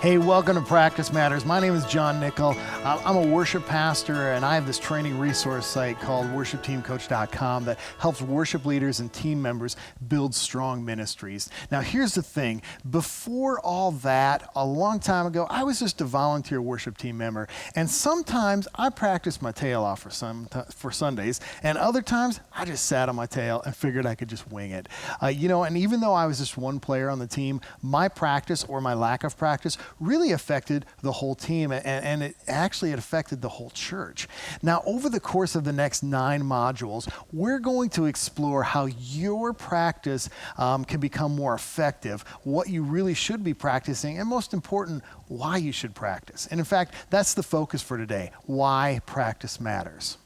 Hey, welcome to Practice Matters. My name is John Nickel. I'm a worship pastor, and I have this training resource site called worshipteamcoach.com that helps worship leaders and team members build strong ministries. Now, here's the thing. Before all that, a long time ago, I was just a volunteer worship team member, and sometimes I practiced my tail off for Sundays, and other times I just sat on my tail and figured I could just wing it. And even though I was just one player on the team, my practice or my lack of practice really affected the whole team, and it affected the whole church. Now, over the course of the next 9 modules, we're going to explore how your practice can become more effective, what you really should be practicing, and most important, why you should practice. And in fact, that's the focus for today, why practice matters.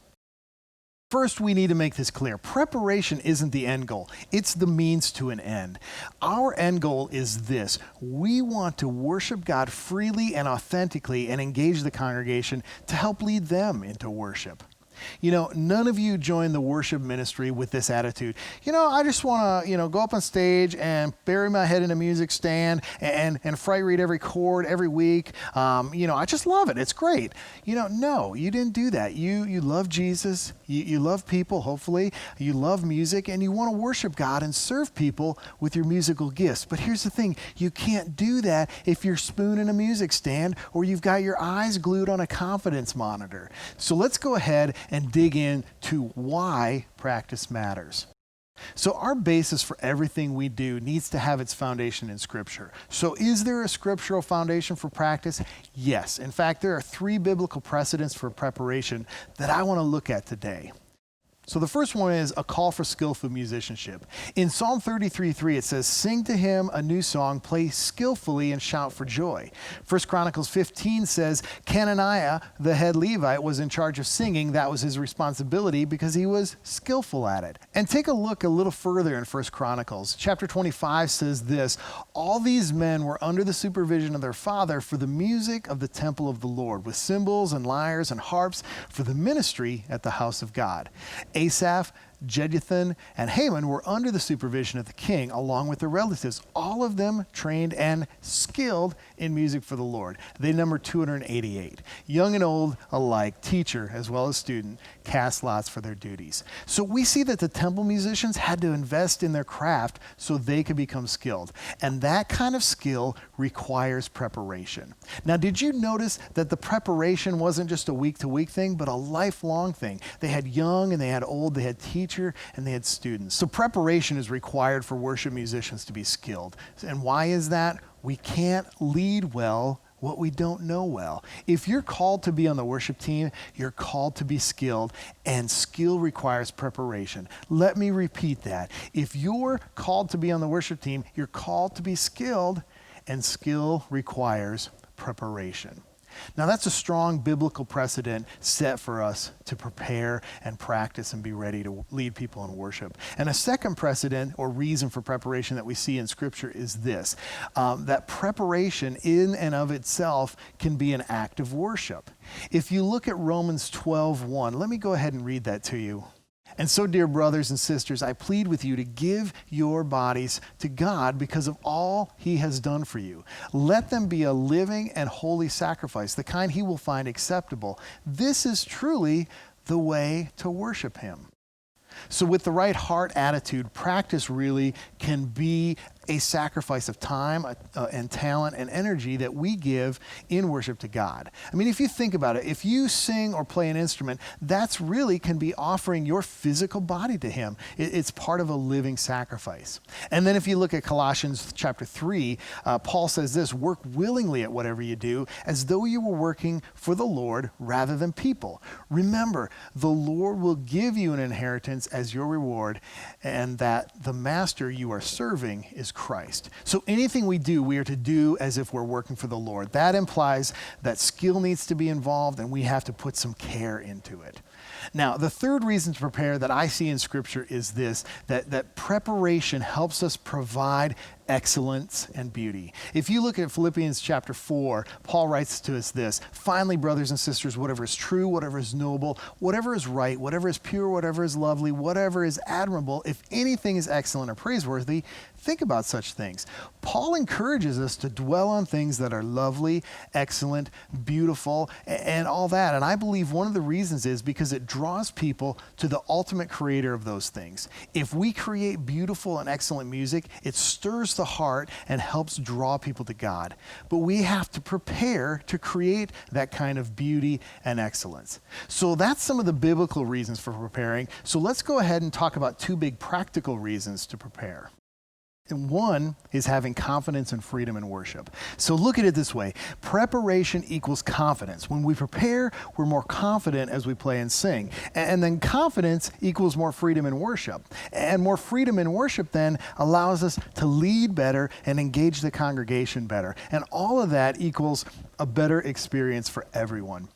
First, we need to make this clear. Preparation isn't the end goal. It's the means to an end. Our end goal is this. We want to worship God freely and authentically and engage the congregation to help lead them into worship. You know, none of you join the worship ministry with this attitude. I just want to, go up on stage and bury my head in a music stand and fright read every chord every week. I just love it. It's great. No, you didn't do that. You love Jesus. You love people, hopefully. You love music, and you want to worship God and serve people with your musical gifts. But here's the thing. You can't do that if you're spooning a music stand or you've got your eyes glued on a confidence monitor. So let's go ahead and dig into why practice matters. So our basis for everything we do needs to have its foundation in Scripture. So is there a scriptural foundation for practice? Yes. In fact, there are 3 biblical precedents for preparation that I want to look at today. So the first one is a call for skillful musicianship. In Psalm 33:3, it says, "Sing to him a new song, play skillfully and shout for joy." 1 Chronicles 15 says, "Cananiah, the head Levite, was in charge of singing. That was his responsibility because he was skillful at it." And take a look a little further in 1 Chronicles. Chapter 25 says this, "All these men were under the supervision of their father for the music of the temple of the Lord, with cymbals and lyres and harps for the ministry at the house of God." Asaph, Jeduthun, and Haman were under the supervision of the king, along with their relatives, all of them trained and skilled in music for the Lord. They number 288. Young and old alike, teacher as well as student, cast lots for their duties. So we see that the temple musicians had to invest in their craft so they could become skilled. And that kind of skill requires preparation. Now, did you notice that the preparation wasn't just a week-to-week thing, but a lifelong thing? They had young and they had old, they had teacher and they had students. So preparation is required for worship musicians to be skilled. And why is that? We can't lead well what we don't know well. If you're called to be on the worship team, you're called to be skilled, and skill requires preparation. Let me repeat that. If you're called to be on the worship team, you're called to be skilled, and skill requires preparation. Now, that's a strong biblical precedent set for us to prepare and practice and be ready to lead people in worship. And a second precedent or reason for preparation that we see in Scripture is this, that preparation in and of itself can be an act of worship. If you look at Romans 12:1, let me go ahead and read that to you. "And so, dear brothers and sisters, I plead with you to give your bodies to God because of all he has done for you. Let them be a living and holy sacrifice, the kind he will find acceptable. This is truly the way to worship him." So with the right heart attitude, practice really can be a sacrifice of time and talent and energy that we give in worship to God. I mean, if you think about it, if you sing or play an instrument, that's really can be offering your physical body to him. It's part of a living sacrifice. And then if you look at Colossians chapter 3, Paul says this, "Work willingly at whatever you do, as though you were working for the Lord rather than people. Remember, the Lord will give you an inheritance as your reward, and that the master you are serving is Christ." So anything we do, we are to do as if we're working for the Lord. That implies that skill needs to be involved and we have to put some care into it. Now, the third reason to prepare that I see in Scripture is this, that preparation helps us provide excellence and beauty. If you look at Philippians chapter 4, Paul writes to us this: finally, brothers and sisters, whatever is true, whatever is noble, whatever is right, whatever is pure, whatever is lovely, whatever is admirable, if anything is excellent or praiseworthy, think about such things. Paul encourages us to dwell on things that are lovely, excellent, beautiful, and all that. And I believe one of the reasons is because it draws people to the ultimate creator of those things. If we create beautiful and excellent music, it stirs the heart and helps draw people to God. But we have to prepare to create that kind of beauty and excellence. So that's some of the biblical reasons for preparing. So let's go ahead and talk about two big practical reasons to prepare. And one is having confidence and freedom in worship. So look at it this way: preparation equals confidence. When we prepare, we're more confident as we play and sing. And then confidence equals more freedom in worship. And more freedom in worship then allows us to lead better and engage the congregation better. And all of that equals a better experience for everyone.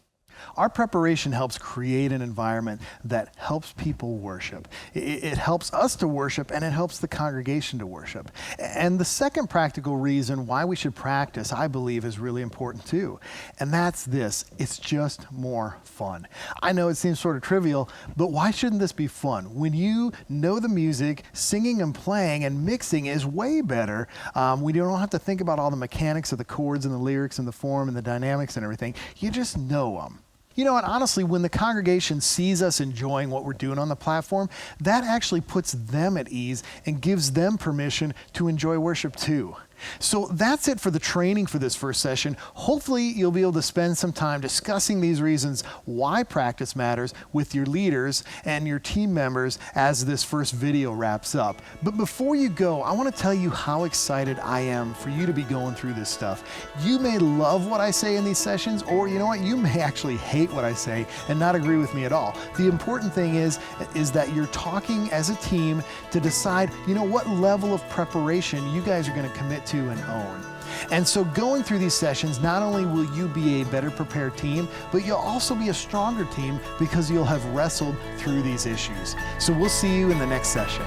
Our preparation helps create an environment that helps people worship. It helps us to worship, and it helps the congregation to worship. And the second practical reason why we should practice, I believe, is really important too. And that's this: it's just more fun. I know it seems sort of trivial, but why shouldn't this be fun? When you know the music, singing and playing and mixing is way better. We don't have to think about all the mechanics of the chords and the lyrics and the form and the dynamics and everything. You just know them. You know, and honestly, when the congregation sees us enjoying what we're doing on the platform, that actually puts them at ease and gives them permission to enjoy worship too. So that's it for the training for this first session. Hopefully you'll be able to spend some time discussing these reasons why practice matters with your leaders and your team members as this first video wraps up. But before you go, I want to tell you how excited I am for you to be going through this stuff. You may love what I say in these sessions, or you know what, you may actually hate what I say and not agree with me at all. The important thing is that you're talking as a team to decide, you know, what level of preparation you guys are going to commit to and own. And so going through these sessions, not only will you be a better prepared team, but you'll also be a stronger team because you'll have wrestled through these issues. So we'll see you in the next session.